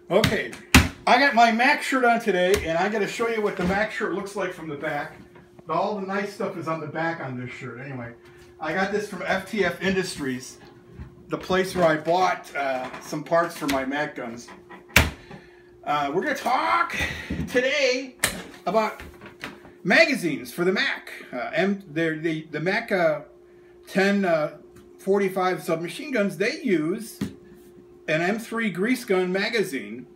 Okay, I got my Mac shirt on today, and I got to show you what the Mac shirt looks like from the back. All the nice stuff is on the back on this shirt. Anyway, I got this from FTF Industries, the place where I bought some parts for my Mac guns. We're going to talk today about magazines for the Mac. The Mac 1045 submachine guns, they use an M3 grease gun magazine.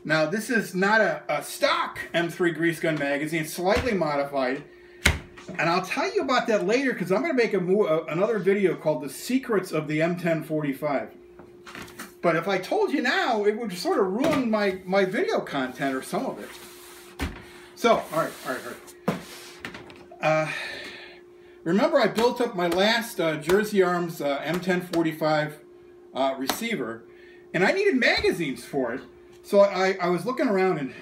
Now, this is not a stock M3 grease gun magazine. It's slightly modified. And I'll tell you about that later because I'm going to make another video called The Secrets of the M1045. But if I told you now, it would sort of ruin my video content or some of it. So, all right. Remember I built up my last Jersey Arms M1045 receiver, and I needed magazines for it. So I was looking around, and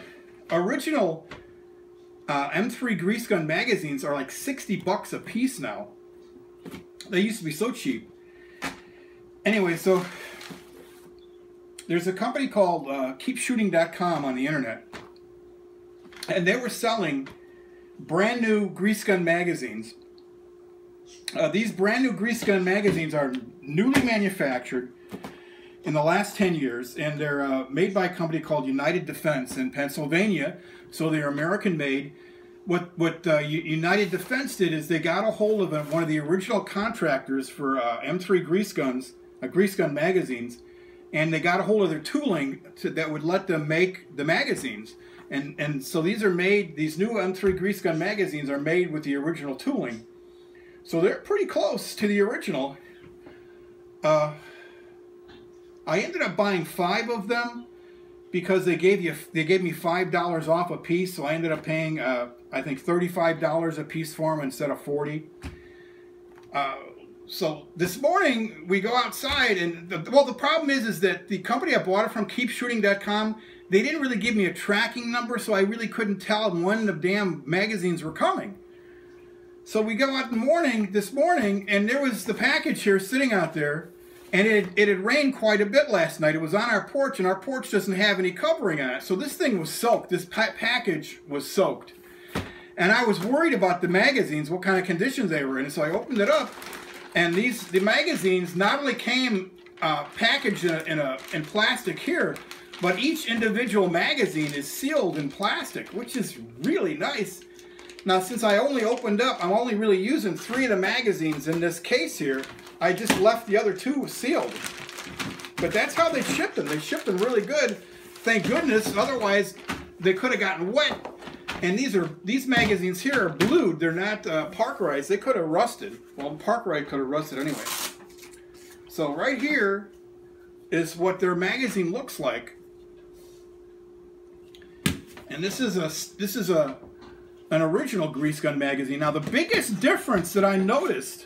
original M3 grease gun magazines are like 60 bucks a piece now. They used to be so cheap. Anyway, so there's a company called keepshooting.com on the internet, and they were selling brand new grease gun magazines. These brand new grease gun magazines are newly manufactured in the last 10 years, and they're made by a company called United Defense in Pennsylvania, so they're American made. What United Defense did is they got a hold of one of the original contractors for M3 grease gun magazines, and they got a hold of their tooling that would let them make the magazines. And so these new M3 grease gun magazines are made with the original tooling. So they're pretty close to the original. I ended up buying 5 of them because they gave me $5 off a piece, so I ended up paying I think $35 a piece for them instead of $40. So this morning we go outside, and the problem is that the company I bought it from, keepshooting.com, they didn't really give me a tracking number, so I really couldn't tell when the damn magazines were coming. So we go out this morning, and there was the package here sitting out there. And it had rained quite a bit last night. It was on our porch, and our porch doesn't have any covering on it. So this thing was soaked. This package was soaked. And I was worried about the magazines, what kind of conditions they were in. So I opened it up, and the magazines not only came packaged in plastic here, but each individual magazine is sealed in plastic, which is really nice. Now, since I only opened up, I'm only really using 3 of the magazines in this case here. I just left the other 2 sealed. But that's how they shipped them. They shipped them really good. Thank goodness. Otherwise, they could have gotten wet. And these magazines here are blued. They're not Parkerized. They could have rusted. Well, Parkerized could have rusted anyway. So right here is what their magazine looks like. And this is an original grease gun magazine. Now, the biggest difference that I noticed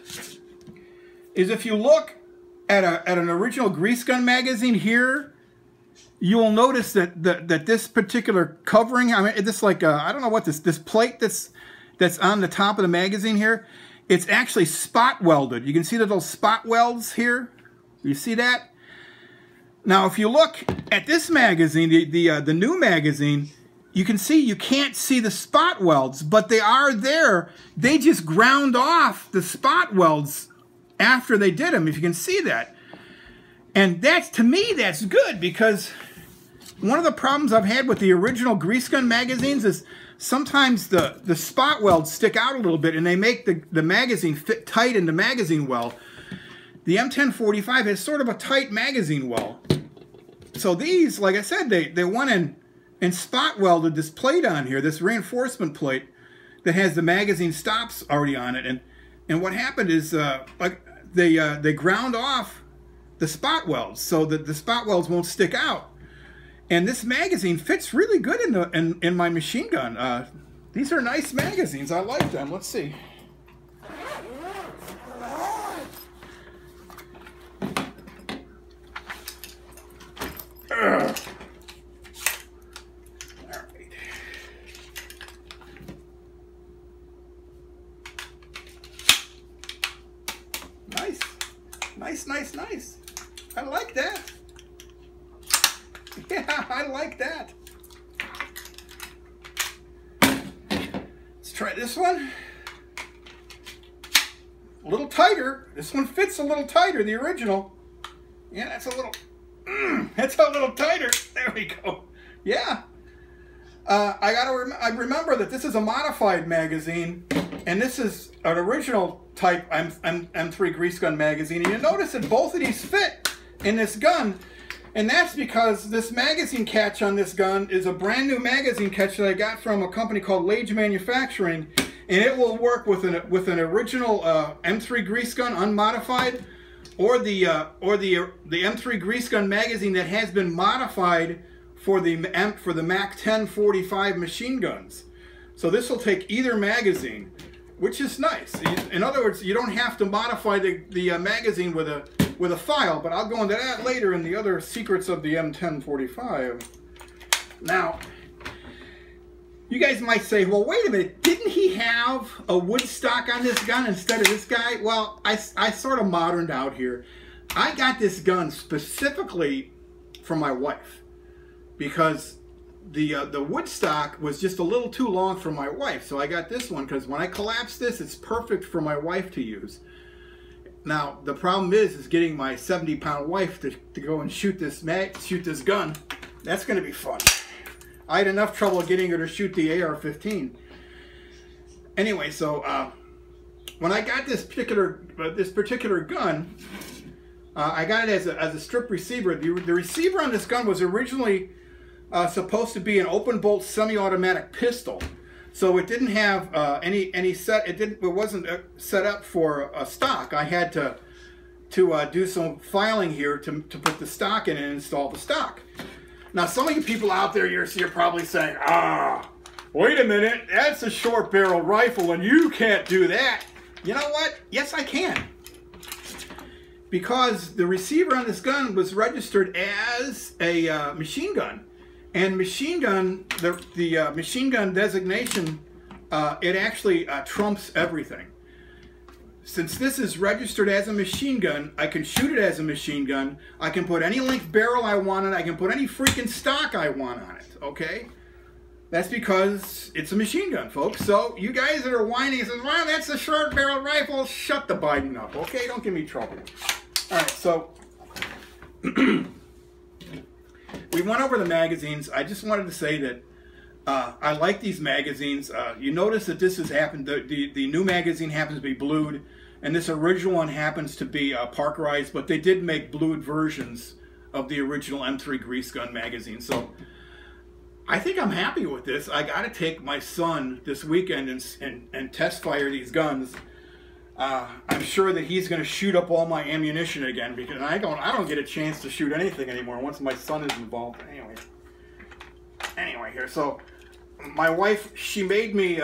is if you look at an original grease gun magazine here, you'll notice that this particular covering, I mean, this like I don't know what this plate that's on the top of the magazine here, it's actually spot welded. You can see the little spot welds here. You see that? Now, if you look at this magazine, the new magazine, you can see you can't see the spot welds, but they are there. They just ground off the spot welds after they did them, if you can see that. And to me, that's good, because one of the problems I've had with the original grease gun magazines is sometimes the spot welds stick out a little bit, and they make the magazine fit tight in the magazine well. The M1045 has sort of a tight magazine well. So these, like I said, they went in and spot welded this plate on here, this reinforcement plate that has the magazine stops already on it. And what happened is they ground off the spot welds so that the spot welds won't stick out. And this magazine fits really good in my machine gun. These are nice magazines. I like them. Let's see. All right. Nice. Nice, nice, nice. I like that. Yeah, I like that. Let's try this one. A little tighter. This one fits a little tighter, the original. Yeah, that's a little, that's a little tighter. There we go. Yeah. I remember that this is a modified magazine, and this is an original type M3 grease gun magazine. And you notice that both of these fit in this gun, and that's because this magazine catch on this gun is a brand new magazine catch that I got from a company called Lage Manufacturing, and it will work with an original M3 grease gun unmodified, or the M3 grease gun magazine that has been modified for the Mac 1045 machine guns. So this will take either magazine, which is nice. In other words, you don't have to modify the magazine with a file, but I'll go into that later in the other secrets of the M1045. Now, you guys might say, well, wait a minute, didn't he have a Woodstock on this gun instead of this guy? Well, I sort of moderned out here. I got this gun specifically for my wife, because the Woodstock was just a little too long for my wife. So I got this one because when I collapse this, it's perfect for my wife to use. Now, the problem is getting my 70-pound wife to go and shoot this gun. That's going to be fun. I had enough trouble getting her to shoot the AR-15. Anyway, so when I got this particular gun, I got it as a strip receiver. The receiver on this gun was originally supposed to be an open bolt semi-automatic pistol, so it didn't have any set. It wasn't set up for a stock. I had to do some filing here to put the stock in and install the stock. Now, some of you people out there, you're probably saying, wait a minute, that's a short barrel rifle and you can't do that. You know what? Yes, I can. Because the receiver on this gun was registered as a machine gun. And machine gun, the machine gun designation, it actually trumps everything. Since this is registered as a machine gun, I can shoot it as a machine gun. I can put any length barrel I want on it. I can put any freaking stock I want on it, okay? That's because it's a machine gun, folks. So you guys that are whining and saying, well, that's a short barrel rifle, shut the Biden up, okay? Don't give me trouble. All right, so we went over the magazines. I just wanted to say that I like these magazines. You notice that this has happened. The new magazine happens to be blued, and this original one happens to be parkerized, but they did make blued versions of the original M3 grease gun magazine. So I think I'm happy with this. I got to take my son this weekend and test fire these guns. I'm sure that he's going to shoot up all my ammunition again, because I don't get a chance to shoot anything anymore once my son is involved. Anyway, here. So my wife, she made me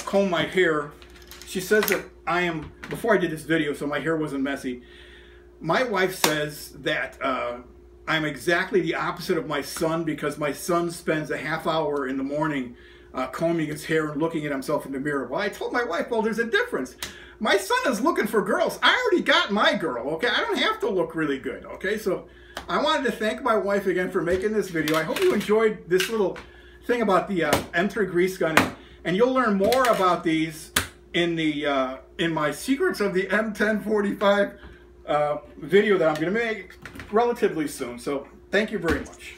comb my hair. She says that before I did this video, so my hair wasn't messy. My wife says that I'm exactly the opposite of my son, because my son spends a half hour in the morning combing his hair and looking at himself in the mirror. Well, I told my wife, well, there's a difference. My son is looking for girls. I already got my girl, okay? I don't have to look really good, okay? So I wanted to thank my wife again for making this video. I hope you enjoyed this little thing about the M3 grease gun, and you'll learn more about these in my Secrets of the M1045 video that I'm going to make relatively soon. So thank you very much.